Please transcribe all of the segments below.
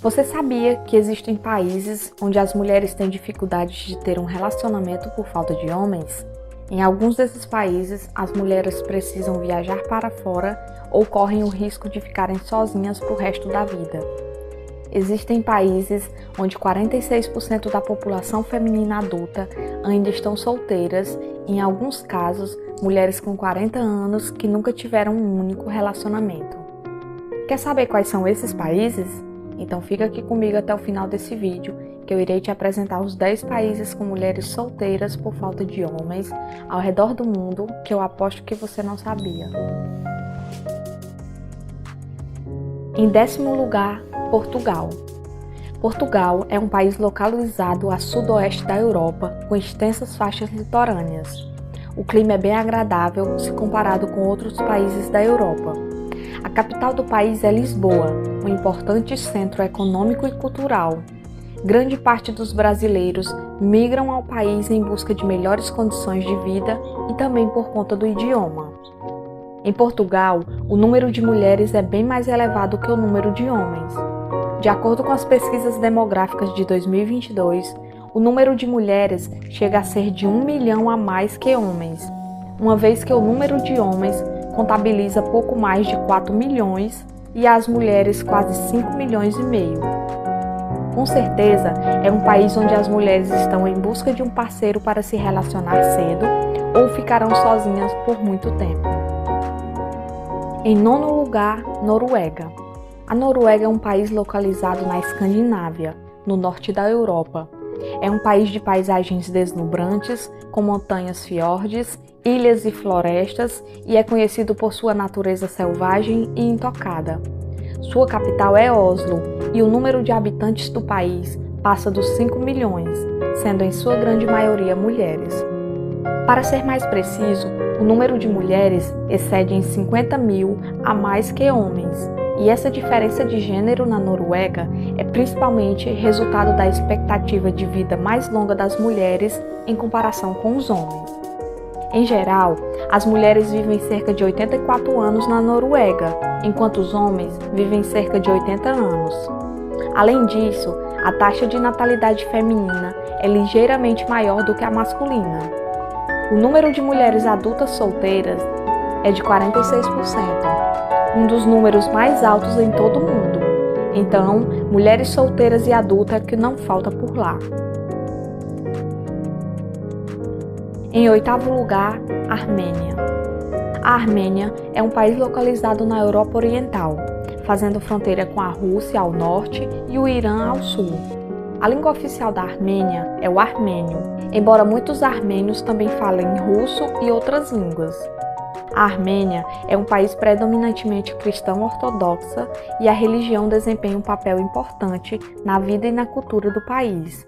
Você sabia que existem países onde as mulheres têm dificuldade de ter um relacionamento por falta de homens? Em alguns desses países, as mulheres precisam viajar para fora ou correm o risco de ficarem sozinhas para o resto da vida. Existem países onde 46% da população feminina adulta ainda estão solteiras e, em alguns casos, mulheres com 40 anos que nunca tiveram um único relacionamento. Quer saber quais são esses países? Então fica aqui comigo até o final desse vídeo, que eu irei te apresentar os 10 países com mulheres solteiras por falta de homens ao redor do mundo que eu aposto que você não sabia. Em 10º lugar, Portugal. Portugal é um país localizado a sudoeste da Europa, com extensas faixas litorâneas. O clima é bem agradável se comparado com outros países da Europa. A capital do país é Lisboa, um importante centro econômico e cultural. Grande parte dos brasileiros migram ao país em busca de melhores condições de vida e também por conta do idioma. Em Portugal, o número de mulheres é bem mais elevado que o número de homens. De acordo com as pesquisas demográficas de 2022, o número de mulheres chega a ser de 1 milhão a mais que homens, uma vez que o número de homens contabiliza pouco mais de 4 milhões e as mulheres quase 5 milhões e meio. Com certeza, é um país onde as mulheres estão em busca de um parceiro para se relacionar cedo ou ficarão sozinhas por muito tempo. Em 9º lugar, Noruega. A Noruega é um país localizado na Escandinávia, no norte da Europa. É um país de paisagens deslumbrantes, com montanhas, fiordes, ilhas e florestas, e é conhecido por sua natureza selvagem e intocada. Sua capital é Oslo, e o número de habitantes do país passa dos 5 milhões, sendo em sua grande maioria mulheres. Para ser mais preciso, o número de mulheres excede em 50 mil a mais que homens, e essa diferença de gênero na Noruega é principalmente resultado da expectativa de vida mais longa das mulheres em comparação com os homens. Em geral, as mulheres vivem cerca de 84 anos na Noruega, enquanto os homens vivem cerca de 80 anos. Além disso, a taxa de natalidade feminina é ligeiramente maior do que a masculina. O número de mulheres adultas solteiras é de 46%, um dos números mais altos em todo o mundo. Então, mulheres solteiras e adultas é que não falta por lá. Em 8º lugar, Armênia. A Armênia é um país localizado na Europa Oriental, fazendo fronteira com a Rússia ao norte e o Irã ao sul. A língua oficial da Armênia é o armênio, embora muitos armênios também falem russo e outras línguas. A Armênia é um país predominantemente cristão ortodoxa e a religião desempenha um papel importante na vida e na cultura do país.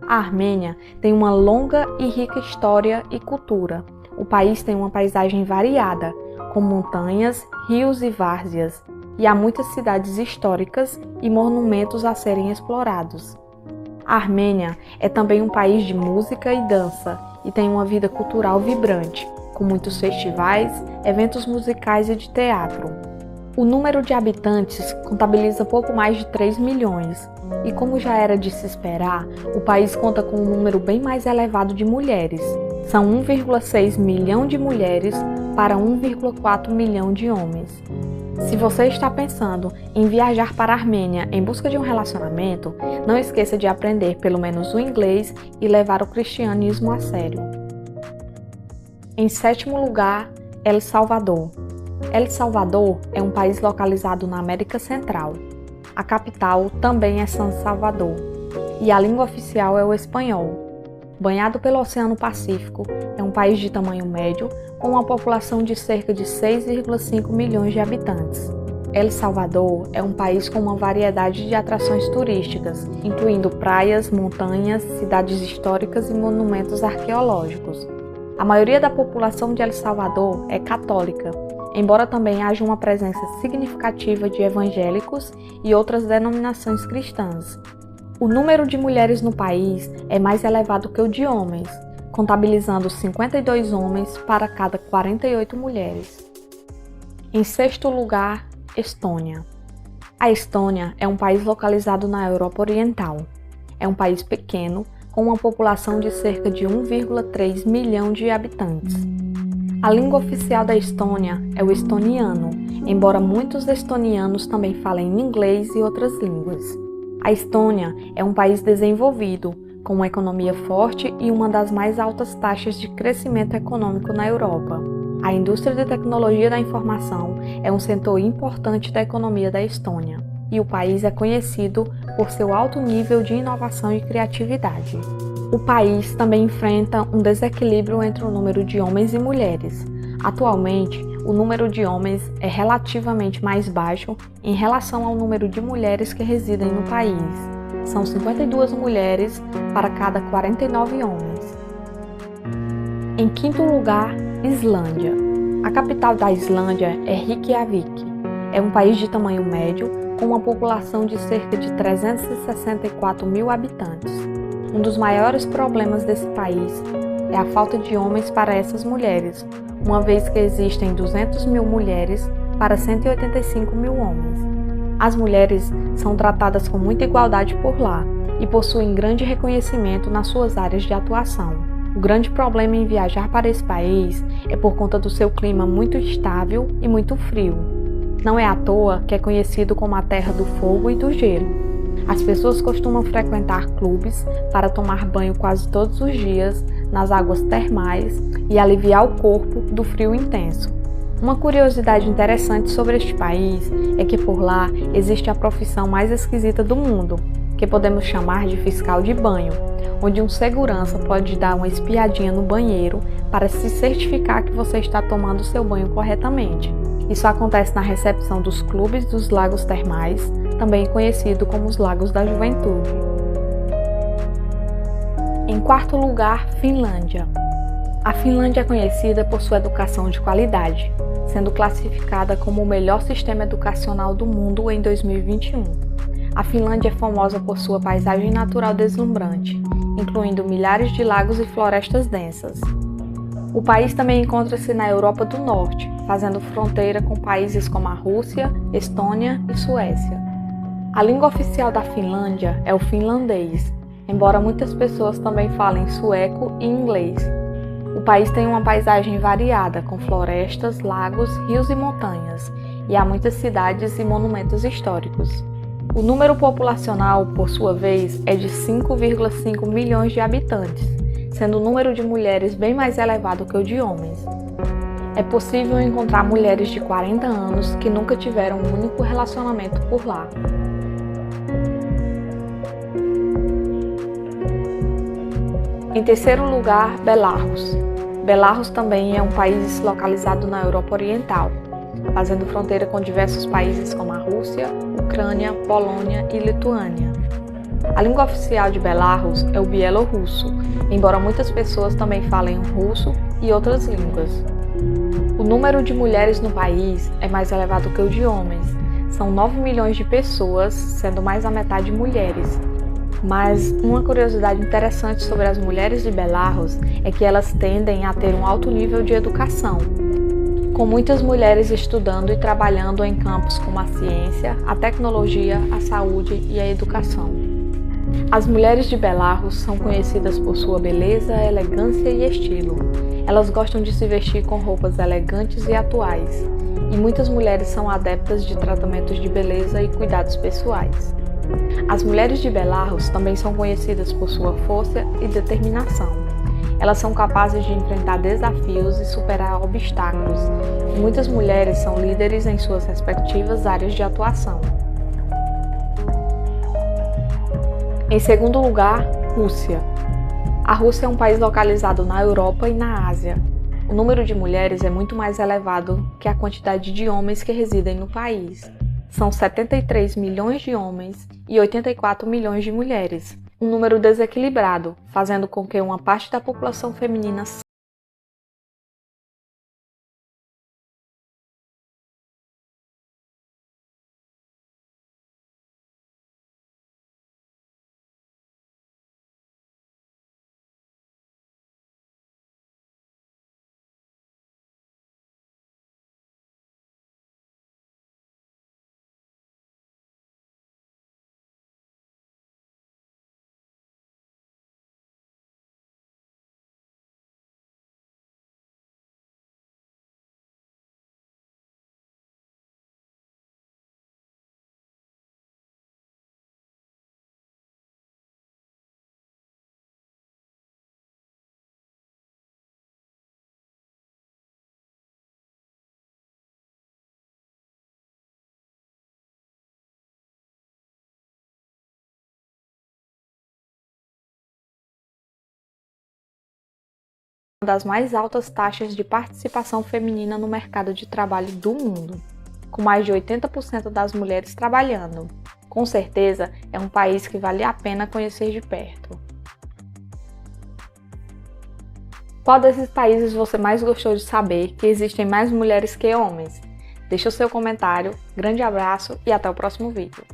A Armênia tem uma longa e rica história e cultura. O país tem uma paisagem variada, com montanhas, rios e várzeas, e há muitas cidades históricas e monumentos a serem explorados. A Armênia é também um país de música e dança e tem uma vida cultural vibrante, com muitos festivais, eventos musicais e de teatro. O número de habitantes contabiliza pouco mais de 3 milhões, e como já era de se esperar, o país conta com um número bem mais elevado de mulheres. São 1,6 milhão de mulheres para 1,4 milhão de homens. Se você está pensando em viajar para a Armênia em busca de um relacionamento, não esqueça de aprender pelo menos o inglês e levar o cristianismo a sério. Em 7º lugar, El Salvador. El Salvador é um país localizado na América Central. A capital também é San Salvador, e a língua oficial é o espanhol. Banhado pelo Oceano Pacífico, é um país de tamanho médio, com uma população de cerca de 6,5 milhões de habitantes. El Salvador é um país com uma variedade de atrações turísticas, incluindo praias, montanhas, cidades históricas e monumentos arqueológicos. A maioria da população de El Salvador é católica, embora também haja uma presença significativa de evangélicos e outras denominações cristãs. O número de mulheres no país é mais elevado que o de homens, contabilizando 52 homens para cada 48 mulheres. Em 6º lugar, Estônia. A Estônia é um país localizado na Europa Oriental. É um país pequeno, com uma população de cerca de 1,3 milhão de habitantes. A língua oficial da Estônia é o estoniano, embora muitos estonianos também falem inglês e outras línguas. A Estônia é um país desenvolvido, com uma economia forte e uma das mais altas taxas de crescimento econômico na Europa. A indústria de tecnologia da informação é um setor importante da economia da Estônia, e o país é conhecido por seu alto nível de inovação e criatividade. O país também enfrenta um desequilíbrio entre o número de homens e mulheres. Atualmente, o número de homens é relativamente mais baixo em relação ao número de mulheres que residem no país. São 52 mulheres para cada 49 homens. Em quinto lugar, Islândia. A capital da Islândia é Reykjavik. É um país de tamanho médio, com uma população de cerca de 364 mil habitantes. Um dos maiores problemas desse país é a falta de homens para essas mulheres, uma vez que existem 200 mil mulheres para 185 mil homens. As mulheres são tratadas com muita igualdade por lá e possuem grande reconhecimento nas suas áreas de atuação. O grande problema em viajar para esse país é por conta do seu clima muito instável e muito frio. Não é à toa que é conhecido como a terra do fogo e do gelo. As pessoas costumam frequentar clubes para tomar banho quase todos os dias nas águas termais e aliviar o corpo do frio intenso. Uma curiosidade interessante sobre este país é que por lá existe a profissão mais esquisita do mundo, que podemos chamar de fiscal de banho, onde um segurança pode dar uma espiadinha no banheiro para se certificar que você está tomando seu banho corretamente. Isso acontece na recepção dos clubes dos lagos termais, também conhecido como os Lagos da Juventude. Em quarto lugar, Finlândia. A Finlândia é conhecida por sua educação de qualidade, sendo classificada como o melhor sistema educacional do mundo em 2021. A Finlândia é famosa por sua paisagem natural deslumbrante, incluindo milhares de lagos e florestas densas. O país também encontra-se na Europa do Norte, fazendo fronteira com países como a Rússia, Estônia e Suécia. A língua oficial da Finlândia é o finlandês, embora muitas pessoas também falem sueco e inglês. O país tem uma paisagem variada, com florestas, lagos, rios e montanhas, e há muitas cidades e monumentos históricos. O número populacional, por sua vez, é de 5,5 milhões de habitantes, sendo o número de mulheres bem mais elevado que o de homens. É possível encontrar mulheres de 40 anos que nunca tiveram um único relacionamento por lá. Em terceiro lugar, Belarus. Belarus também é um país localizado na Europa Oriental, fazendo fronteira com diversos países como a Rússia, Ucrânia, Polônia e Lituânia. A língua oficial de Belarus é o bielorrusso, embora muitas pessoas também falem o russo e outras línguas. O número de mulheres no país é mais elevado que o de homens. São 9 milhões de pessoas, sendo mais da metade mulheres. Mas uma curiosidade interessante sobre as mulheres de Belarus é que elas tendem a ter um alto nível de educação, com muitas mulheres estudando e trabalhando em campos como a ciência, a tecnologia, a saúde e a educação. As mulheres de Belarus são conhecidas por sua beleza, elegância e estilo. Elas gostam de se vestir com roupas elegantes e atuais, e muitas mulheres são adeptas de tratamentos de beleza e cuidados pessoais. As mulheres de Belarus também são conhecidas por sua força e determinação. Elas são capazes de enfrentar desafios e superar obstáculos. Muitas mulheres são líderes em suas respectivas áreas de atuação. Em segundo lugar, Rússia. A Rússia é um país localizado na Europa e na Ásia. O número de mulheres é muito mais elevado que a quantidade de homens que residem no país. São 73 milhões de homens e 84 milhões de mulheres, um número desequilibrado, fazendo com que uma parte da população feminina das mais altas taxas de participação feminina no mercado de trabalho do mundo, com mais de 80% das mulheres trabalhando. Com certeza, é um país que vale a pena conhecer de perto. Qual desses países você mais gostou de saber que existem mais mulheres que homens? Deixe o seu comentário, grande abraço e até o próximo vídeo.